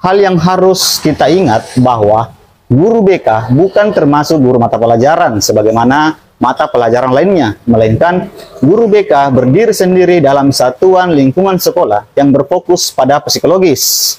Hal yang harus kita ingat bahwa guru BK bukan termasuk guru mata pelajaran sebagaimana mata pelajaran lainnya, melainkan guru BK berdiri sendiri dalam satuan lingkungan sekolah yang berfokus pada psikologis,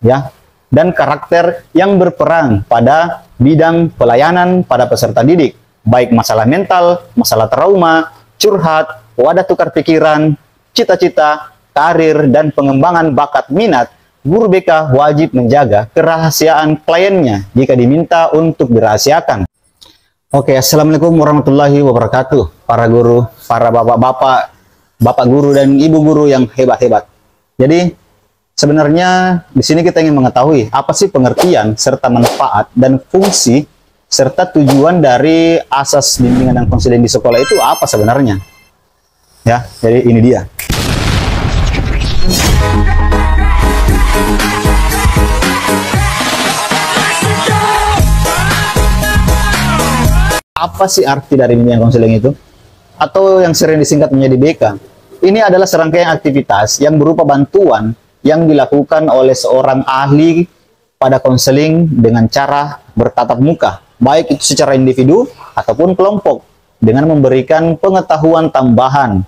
ya, dan karakter yang berperan pada bidang pelayanan pada peserta didik, baik masalah mental, masalah trauma, curhat, wadah tukar pikiran, cita-cita, karir, dan pengembangan bakat minat. Guru BK wajib menjaga kerahasiaan kliennya jika diminta untuk dirahasiakan. Oke, assalamualaikum warahmatullahi wabarakatuh. Para guru, para bapak-bapak, bapak guru dan ibu guru yang hebat-hebat. Jadi, sebenarnya di sini kita ingin mengetahui apa sih pengertian serta manfaat dan fungsi serta tujuan dari asas bimbingan dan konseling di sekolah itu apa sebenarnya? Ya, jadi ini dia. Apa sih arti dari bimbingan konseling itu? Atau yang sering disingkat menjadi BK. Ini adalah serangkaian aktivitas yang berupa bantuan yang dilakukan oleh seorang ahli pada konseling dengan cara bertatap muka, baik itu secara individu ataupun kelompok, dengan memberikan pengetahuan tambahan.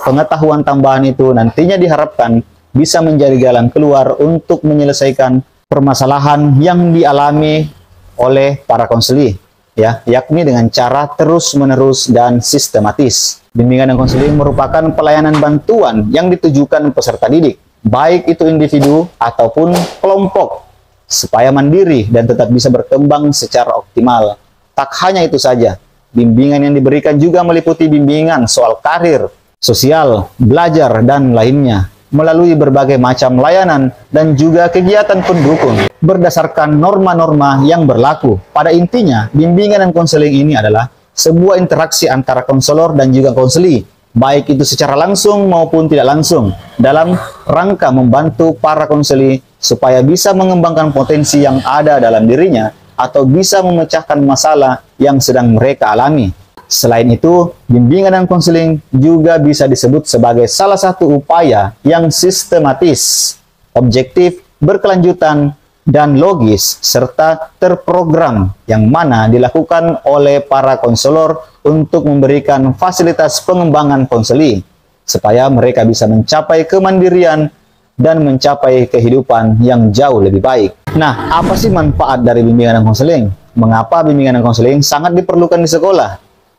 Pengetahuan tambahan itu nantinya diharapkan bisa menjadi jalan keluar untuk menyelesaikan permasalahan yang dialami oleh para konseli, ya, yakni dengan cara terus-menerus dan sistematis. Bimbingan dan konseling merupakan pelayanan bantuan yang ditujukan peserta didik, baik itu individu ataupun kelompok, supaya mandiri dan tetap bisa berkembang secara optimal. Tak hanya itu saja, bimbingan yang diberikan juga meliputi bimbingan soal karir, sosial, belajar, dan lainnya, melalui berbagai macam layanan dan juga kegiatan pendukung berdasarkan norma-norma yang berlaku. Pada intinya, bimbingan dan konseling ini adalah sebuah interaksi antara konselor dan juga konseli, baik itu secara langsung maupun tidak langsung, dalam rangka membantu para konseli supaya bisa mengembangkan potensi yang ada dalam dirinya atau bisa memecahkan masalah yang sedang mereka alami. Selain itu, bimbingan dan konseling juga bisa disebut sebagai salah satu upaya yang sistematis, objektif, berkelanjutan, dan logis, serta terprogram yang mana dilakukan oleh para konselor untuk memberikan fasilitas pengembangan konseli, supaya mereka bisa mencapai kemandirian dan mencapai kehidupan yang jauh lebih baik. Nah, apa sih manfaat dari bimbingan dan konseling? Mengapa bimbingan dan konseling sangat diperlukan di sekolah?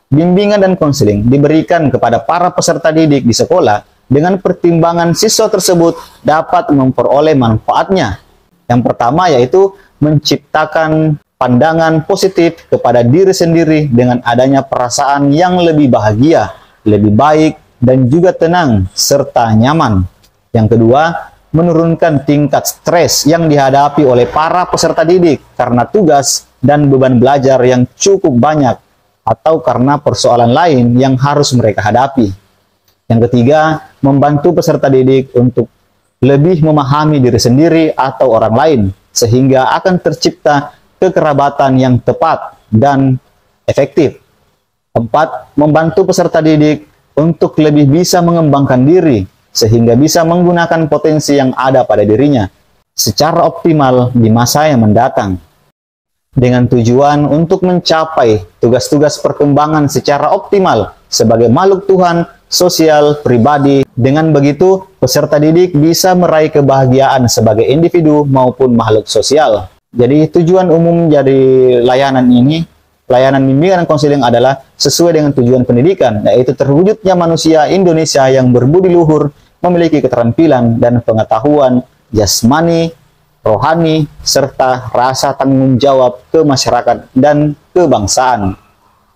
Bimbingan dan konseling diberikan kepada para peserta didik di sekolah dengan pertimbangan siswa tersebut dapat memperoleh manfaatnya. Yang pertama yaitu menciptakan pandangan positif kepada diri sendiri dengan adanya perasaan yang lebih bahagia, lebih baik, dan juga tenang serta nyaman. Yang kedua, menurunkan tingkat stres yang dihadapi oleh para peserta didik karena tugas dan beban belajar yang cukup banyak atau karena persoalan lain yang harus mereka hadapi. Yang ketiga, membantu peserta didik untuk lebih memahami diri sendiri atau orang lain, sehingga akan tercipta kekerabatan yang tepat dan efektif. Keempat, membantu peserta didik untuk lebih bisa mengembangkan diri, sehingga bisa menggunakan potensi yang ada pada dirinya secara optimal di masa yang mendatang, dengan tujuan untuk mencapai tugas-tugas perkembangan secara optimal sebagai makhluk Tuhan, sosial, pribadi. Dengan begitu, peserta didik bisa meraih kebahagiaan sebagai individu maupun makhluk sosial. Jadi tujuan umum dari layanan ini, layanan bimbingan dan konseling adalah sesuai dengan tujuan pendidikan, yaitu terwujudnya manusia Indonesia yang berbudi luhur, memiliki keterampilan dan pengetahuan jasmani, rohani, serta rasa tanggung jawab ke masyarakat dan kebangsaan.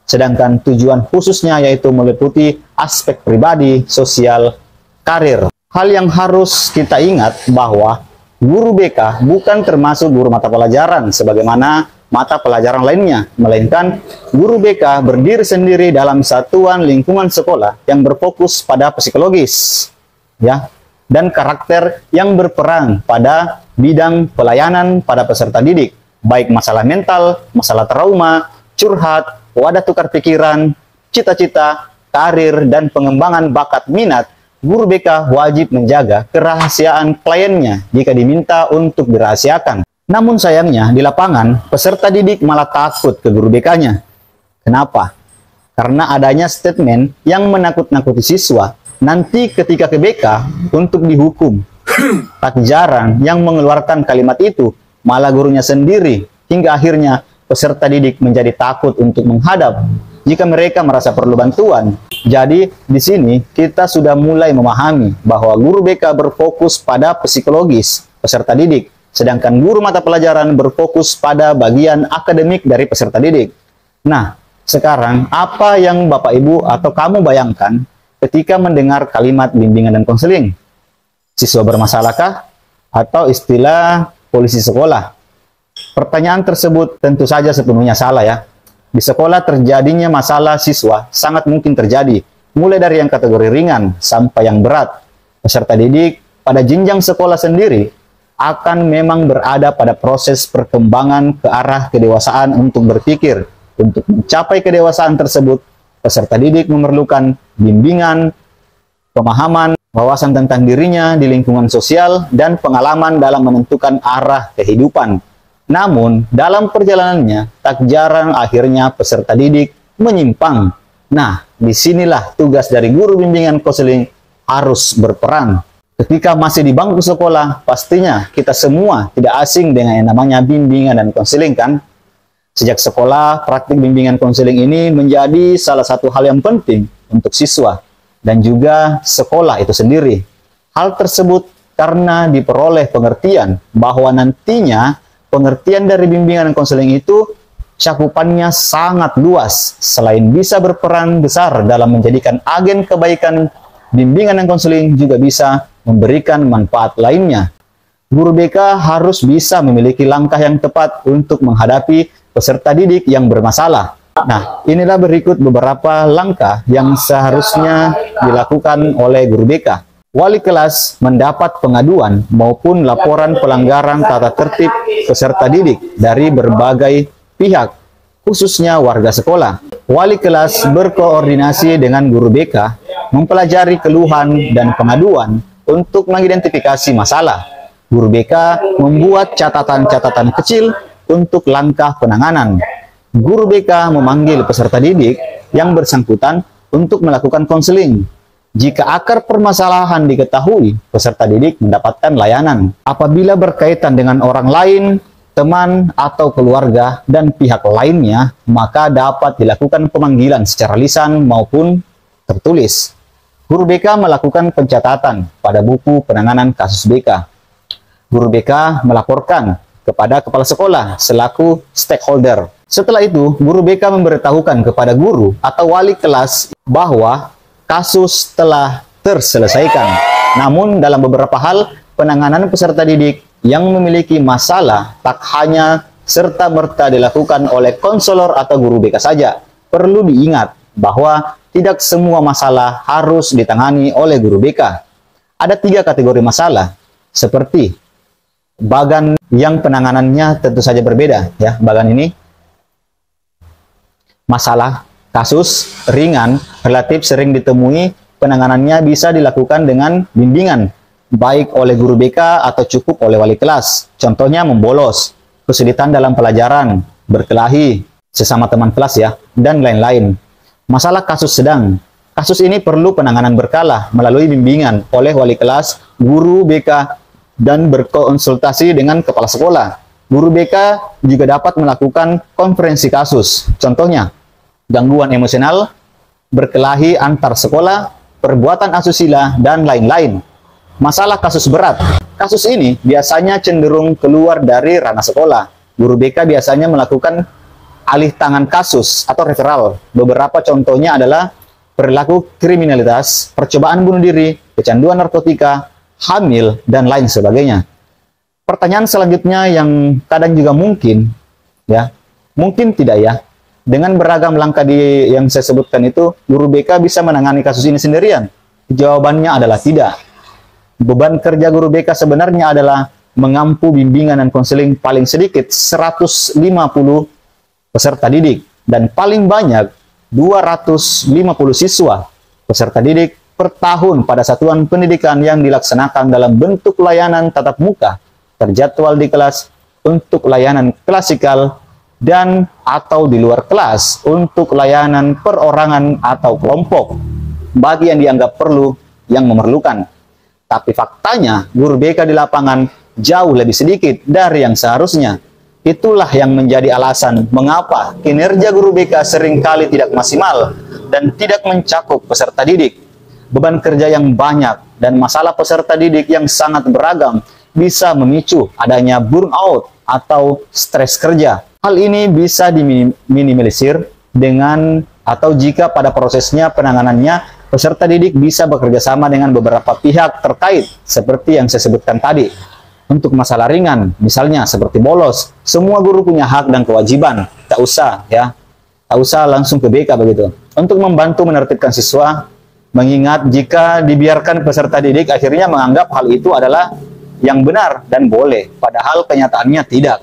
Sedangkan tujuan khususnya yaitu meliputi aspek pribadi, sosial, karir. Hal yang harus kita ingat bahwa guru BK bukan termasuk guru mata pelajaran sebagaimana mata pelajaran lainnya, melainkan guru BK berdiri sendiri dalam satuan lingkungan sekolah yang berfokus pada psikologis, ya, dan karakter yang berperan pada bidang pelayanan pada peserta didik, baik masalah mental, masalah trauma, curhat, wadah tukar pikiran, cita-cita, karir, dan pengembangan bakat minat. guru BK wajib menjaga kerahasiaan kliennya jika diminta untuk dirahasiakan. Namun sayangnya di lapangan, peserta didik malah takut ke guru BK-nya. Kenapa? Karena adanya statement yang menakut-nakuti siswa nanti ketika ke BK untuk dihukum. Tak jarang yang mengeluarkan kalimat itu malah gurunya sendiri, hingga akhirnya peserta didik menjadi takut untuk menghadap jika mereka merasa perlu bantuan. Jadi di sini kita sudah mulai memahami bahwa guru BK berfokus pada psikologis peserta didik, sedangkan guru mata pelajaran berfokus pada bagian akademik dari peserta didik. Nah, sekarang apa yang Bapak Ibu atau kamu bayangkan ketika mendengar kalimat bimbingan dan konseling? Siswa bermasalahkah? Atau istilah polisi sekolah? Pertanyaan tersebut tentu saja sepenuhnya salah ya. Di sekolah terjadinya masalah siswa sangat mungkin terjadi, mulai dari yang kategori ringan sampai yang berat. Peserta didik pada jenjang sekolah sendiri akan memang berada pada proses perkembangan ke arah kedewasaan untuk berpikir. Untuk mencapai kedewasaan tersebut, peserta didik memerlukan bimbingan, pemahaman, wawasan tentang dirinya di lingkungan sosial, dan pengalaman dalam menentukan arah kehidupan. Namun, dalam perjalanannya, tak jarang akhirnya peserta didik menyimpang. Nah, disinilah tugas dari guru bimbingan konseling harus berperan. Ketika masih di bangku sekolah, pastinya kita semua tidak asing dengan yang namanya bimbingan dan konseling kan? Sejak sekolah, praktik bimbingan konseling ini menjadi salah satu hal yang penting untuk siswa dan juga sekolah itu sendiri. Hal tersebut karena diperoleh pengertian bahwa nantinya pengertian dari bimbingan dan konseling itu cakupannya sangat luas. Selain bisa berperan besar dalam menjadikan agen kebaikan, bimbingan dan konseling juga bisa memberikan manfaat lainnya. Guru BK harus bisa memiliki langkah yang tepat untuk menghadapi peserta didik yang bermasalah. Nah, inilah berikut beberapa langkah yang seharusnya dilakukan oleh guru BK. Wali kelas mendapat pengaduan maupun laporan pelanggaran tata tertib peserta didik dari berbagai pihak, khususnya warga sekolah. Wali kelas berkoordinasi dengan guru BK, mempelajari keluhan dan pengaduan untuk mengidentifikasi masalah. Guru BK membuat catatan-catatan kecil untuk langkah penanganan. Guru BK memanggil peserta didik yang bersangkutan untuk melakukan konseling. Jika akar permasalahan diketahui, peserta didik mendapatkan layanan. Apabila berkaitan dengan orang lain, teman atau keluarga dan pihak lainnya, maka dapat dilakukan pemanggilan secara lisan maupun tertulis. Guru BK melakukan pencatatan pada buku penanganan kasus BK. Guru BK melaporkan kepada kepala sekolah selaku stakeholder. Setelah itu, guru BK memberitahukan kepada guru atau wali kelas bahwa kasus telah terselesaikan. Namun, dalam beberapa hal, penanganan peserta didik yang memiliki masalah tak hanya serta-merta dilakukan oleh konselor atau guru BK saja. Perlu diingat bahwa tidak semua masalah harus ditangani oleh guru BK. Ada 3 kategori masalah, seperti bagan yang penanganannya tentu saja berbeda. Ya, bagan ini masalah kasus ringan, relatif sering ditemui, penanganannya bisa dilakukan dengan bimbingan, baik oleh guru BK atau cukup oleh wali kelas. Contohnya membolos, kesulitan dalam pelajaran, berkelahi, sesama teman kelas ya, dan lain-lain. Masalah kasus sedang. Kasus ini perlu penanganan berkala melalui bimbingan oleh wali kelas, guru BK, dan berkonsultasi dengan kepala sekolah. Guru BK juga dapat melakukan konferensi kasus. Contohnya, gangguan emosional, berkelahi antar sekolah, perbuatan asusila, dan lain-lain. Masalah kasus berat. Kasus ini biasanya cenderung keluar dari ranah sekolah. Guru BK biasanya melakukan alih tangan kasus atau referral. Beberapa contohnya adalah perilaku kriminalitas, percobaan bunuh diri, kecanduan narkotika, hamil, dan lain sebagainya. Pertanyaan selanjutnya yang kadang juga mungkin, ya, mungkin tidak ya, dengan beragam langkah yang saya sebutkan itu, guru BK bisa menangani kasus ini sendirian? Jawabannya adalah tidak. Beban kerja guru BK sebenarnya adalah mengampu bimbingan dan konseling paling sedikit 150 peserta didik dan paling banyak 250 siswa peserta didik per tahun pada satuan pendidikan yang dilaksanakan dalam bentuk layanan tatap muka, terjadwal di kelas untuk layanan klasikal, dan atau di luar kelas untuk layanan perorangan atau kelompok bagi yang dianggap perlu yang memerlukan. Tapi faktanya guru BK di lapangan jauh lebih sedikit dari yang seharusnya. Itulah yang menjadi alasan mengapa kinerja guru BK seringkali tidak maksimal dan tidak mencakup peserta didik. Beban kerja yang banyak dan masalah peserta didik yang sangat beragam bisa memicu adanya burnout atau stres kerja. Hal ini bisa diminimalisir dengan atau jika pada prosesnya penanganannya peserta didik bisa bekerja sama dengan beberapa pihak terkait seperti yang saya sebutkan tadi. Untuk masalah ringan, misalnya seperti bolos, semua guru punya hak dan kewajiban. Tak usah langsung ke BK begitu. Untuk membantu menertibkan siswa, mengingat jika dibiarkan peserta didik akhirnya menganggap hal itu adalah yang benar dan boleh, padahal kenyataannya tidak.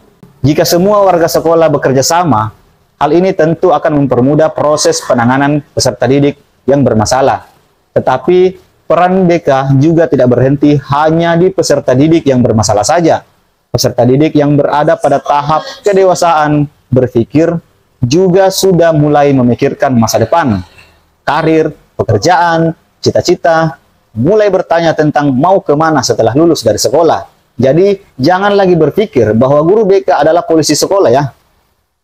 Jika semua warga sekolah bekerja sama, hal ini tentu akan mempermudah proses penanganan peserta didik yang bermasalah. Tetapi peran BK juga tidak berhenti hanya di peserta didik yang bermasalah saja. Peserta didik yang berada pada tahap kedewasaan berpikir juga sudah mulai memikirkan masa depan, karir, pekerjaan, cita-cita, mulai bertanya tentang mau kemana setelah lulus dari sekolah. Jadi jangan lagi berpikir bahwa guru BK adalah polisi sekolah ya.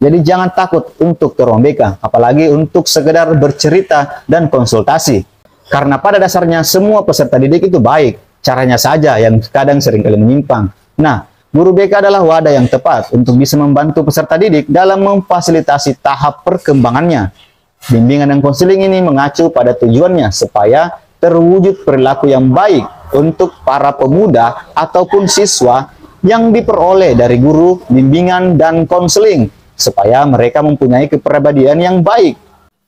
Jadi jangan takut untuk ke ruang BK, apalagi untuk sekedar bercerita dan konsultasi. Karena pada dasarnya semua peserta didik itu baik, caranya saja yang kadang seringkali menyimpang. Nah, guru BK adalah wadah yang tepat untuk bisa membantu peserta didik dalam memfasilitasi tahap perkembangannya. Bimbingan dan konseling ini mengacu pada tujuannya supaya terwujud perilaku yang baik untuk para pemuda ataupun siswa yang diperoleh dari guru, bimbingan, dan konseling, supaya mereka mempunyai kepribadian yang baik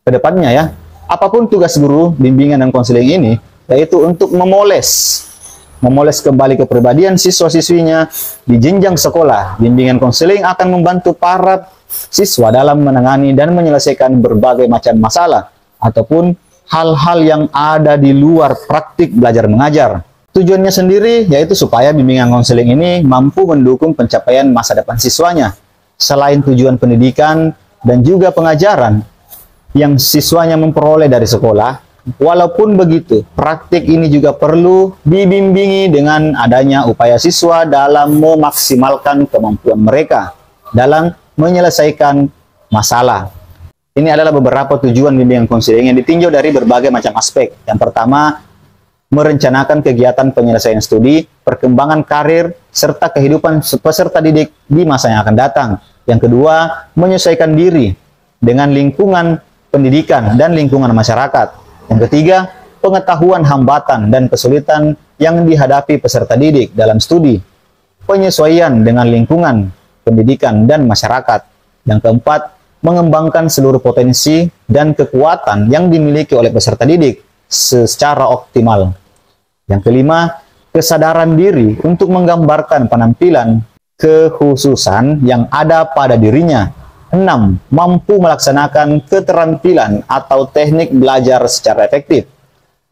ke depannya ya. Apapun tugas guru, bimbingan, dan konseling ini, yaitu untuk memoles kembali kepribadian siswa-siswinya di jenjang sekolah. Bimbingan konseling akan membantu para siswa dalam menangani dan menyelesaikan berbagai macam masalah ataupun hal-hal yang ada di luar praktik belajar mengajar. Tujuannya sendiri yaitu supaya bimbingan konseling ini mampu mendukung pencapaian masa depan siswanya. Selain tujuan pendidikan dan juga pengajaran yang siswanya memperoleh dari sekolah, walaupun begitu, praktik ini juga perlu dibimbingi dengan adanya upaya siswa dalam memaksimalkan kemampuan mereka dalam menyelesaikan masalah. Ini adalah beberapa tujuan bimbingan konseling yang ditinjau dari berbagai macam aspek. Yang pertama, merencanakan kegiatan penyelesaian studi, perkembangan karir, serta kehidupan peserta didik di masa yang akan datang. Yang kedua, menyesuaikan diri dengan lingkungan pendidikan dan lingkungan masyarakat. Yang ketiga, pengetahuan hambatan dan kesulitan yang dihadapi peserta didik dalam studi, penyesuaian dengan lingkungan pendidikan dan masyarakat. Yang keempat, mengembangkan seluruh potensi dan kekuatan yang dimiliki oleh peserta didik secara optimal. Yang kelima, kesadaran diri untuk menggambarkan penampilan kekhususan yang ada pada dirinya. 6. Mampu melaksanakan keterampilan atau teknik belajar secara efektif.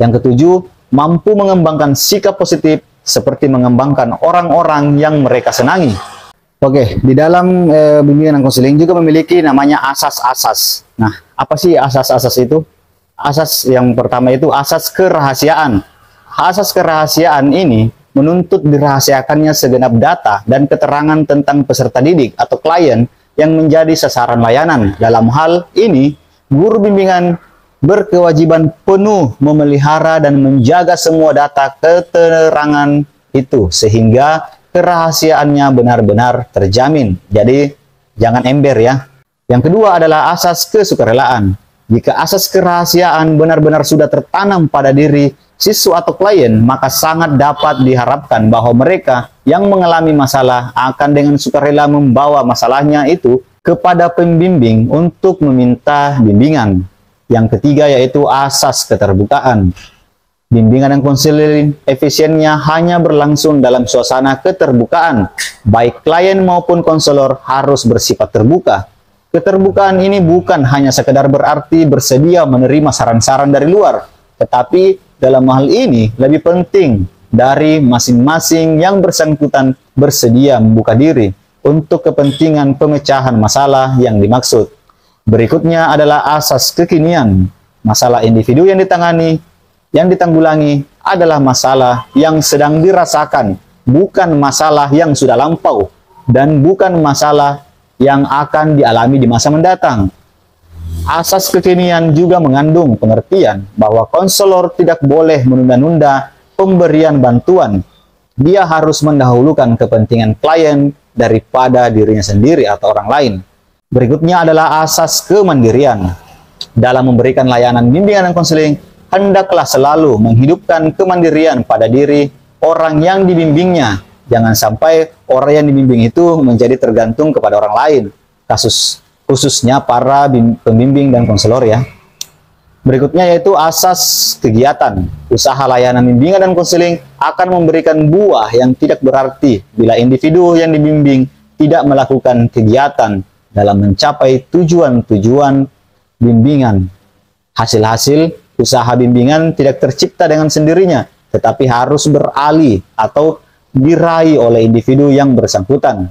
Yang ketujuh, mampu mengembangkan sikap positif seperti mengembangkan orang-orang yang mereka senangi. Oke, di dalam bimbingan dan konseling juga memiliki namanya asas-asas. Nah, apa sih asas-asas itu? Asas yang pertama itu asas kerahasiaan. Asas kerahasiaan ini menuntut dirahasiakannya segenap data dan keterangan tentang peserta didik atau klien yang menjadi sasaran layanan. Dalam hal ini, guru bimbingan berkewajiban penuh memelihara dan menjaga semua data keterangan itu sehingga kerahasiaannya benar-benar terjamin. Jadi, jangan ember ya. Yang kedua adalah asas kesukarelaan. Jika asas kerahasiaan benar-benar sudah tertanam pada diri siswa atau klien, maka sangat dapat diharapkan bahwa mereka yang mengalami masalah akan dengan sukarela membawa masalahnya itu kepada pembimbing untuk meminta bimbingan. Yang ketiga yaitu asas keterbukaan. Bimbingan dan konseling efisiennya hanya berlangsung dalam suasana keterbukaan. Baik klien maupun konselor harus bersifat terbuka. Keterbukaan ini bukan hanya sekedar berarti bersedia menerima saran-saran dari luar, tetapi dalam hal ini lebih penting dari masing-masing yang bersangkutan bersedia membuka diri untuk kepentingan pemecahan masalah yang dimaksud. Berikutnya adalah asas kekinian. Masalah individu yang ditanggulangi adalah masalah yang sedang dirasakan, bukan masalah yang sudah lampau, dan bukan masalah yang akan dialami di masa mendatang. Asas kekinian juga mengandung pengertian bahwa konselor tidak boleh menunda-nunda pemberian bantuan. Dia harus mendahulukan kepentingan klien daripada dirinya sendiri atau orang lain. Berikutnya adalah asas kemandirian. Dalam memberikan layanan bimbingan dan konseling, hendaklah selalu menghidupkan kemandirian pada diri orang yang dibimbingnya. Jangan sampai orang yang dibimbing itu menjadi tergantung kepada orang lain. Khususnya para pembimbing dan konselor ya. Berikutnya yaitu asas kegiatan. Usaha layanan bimbingan dan konseling akan memberikan buah yang tidak berarti bila individu yang dibimbing tidak melakukan kegiatan dalam mencapai tujuan-tujuan bimbingan. Hasil-hasil usaha bimbingan tidak tercipta dengan sendirinya, tetapi harus beralih atau diraih oleh individu yang bersangkutan.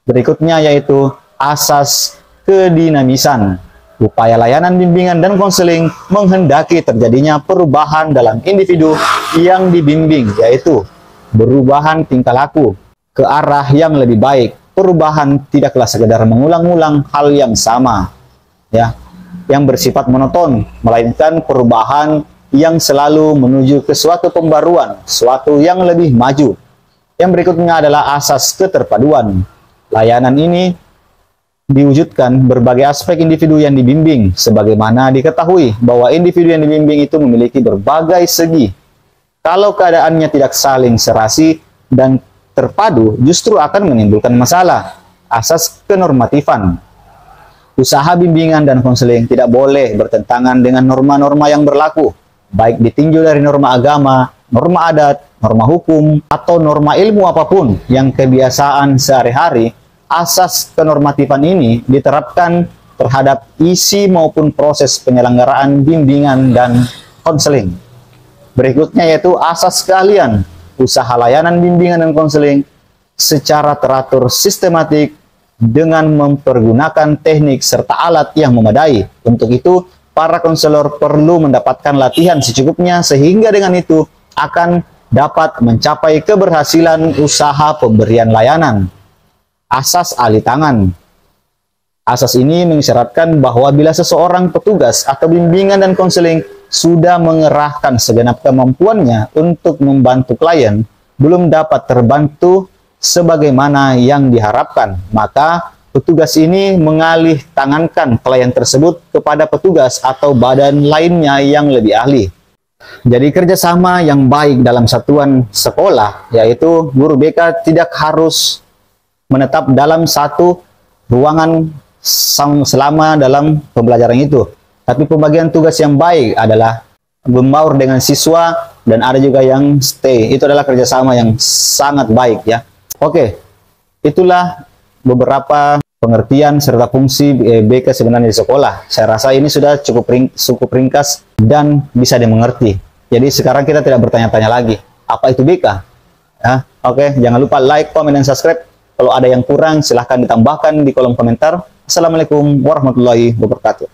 Berikutnya yaitu asas kedinamisan. Upaya layanan bimbingan dan konseling menghendaki terjadinya perubahan dalam individu yang dibimbing, yaitu perubahan tingkah laku ke arah yang lebih baik. Perubahan tidaklah sekedar mengulang-ulang hal yang sama, ya, yang bersifat monoton, melainkan perubahan yang selalu menuju ke suatu pembaruan, suatu yang lebih maju. Yang berikutnya adalah asas keterpaduan. Layanan ini diwujudkan berbagai aspek individu yang dibimbing, sebagaimana diketahui bahwa individu yang dibimbing itu memiliki berbagai segi. Kalau keadaannya tidak saling serasi dan terpadu, justru akan menimbulkan masalah. Asas kenormatifan. Usaha bimbingan dan konseling tidak boleh bertentangan dengan norma-norma yang berlaku, baik ditinjau dari norma agama, norma adat, norma hukum, atau norma ilmu apapun yang kebiasaan sehari-hari. Asas kenormatifan ini diterapkan terhadap isi maupun proses penyelenggaraan bimbingan dan konseling. Berikutnya yaitu asas keahlian. Usaha layanan bimbingan dan konseling secara teratur sistematik dengan mempergunakan teknik serta alat yang memadai. Untuk itu, para konselor perlu mendapatkan latihan secukupnya sehingga dengan itu akan dapat mencapai keberhasilan usaha pemberian layanan. Asas alih tangan. Asas ini mengisyaratkan bahwa bila seseorang petugas atau bimbingan dan konseling sudah mengerahkan segenap kemampuannya untuk membantu klien, belum dapat terbantu sebagaimana yang diharapkan, maka petugas ini mengalih tangankan klien tersebut kepada petugas atau badan lainnya yang lebih ahli. Jadi kerjasama yang baik dalam satuan sekolah, yaitu guru BK tidak harus menetap dalam satu ruangan selama dalam pembelajaran itu. Tapi pembagian tugas yang baik adalah membaur dengan siswa dan ada juga yang stay. Itu adalah kerjasama yang sangat baik ya. Oke, itulah beberapa pengertian serta fungsi BK sebenarnya di sekolah. Saya rasa ini sudah cukup ringkas dan bisa dimengerti. Jadi sekarang kita tidak bertanya-tanya lagi, apa itu BK? Ya, oke, jangan lupa like, komen, dan subscribe. Kalau ada yang kurang, silahkan ditambahkan di kolom komentar. Assalamualaikum warahmatullahi wabarakatuh.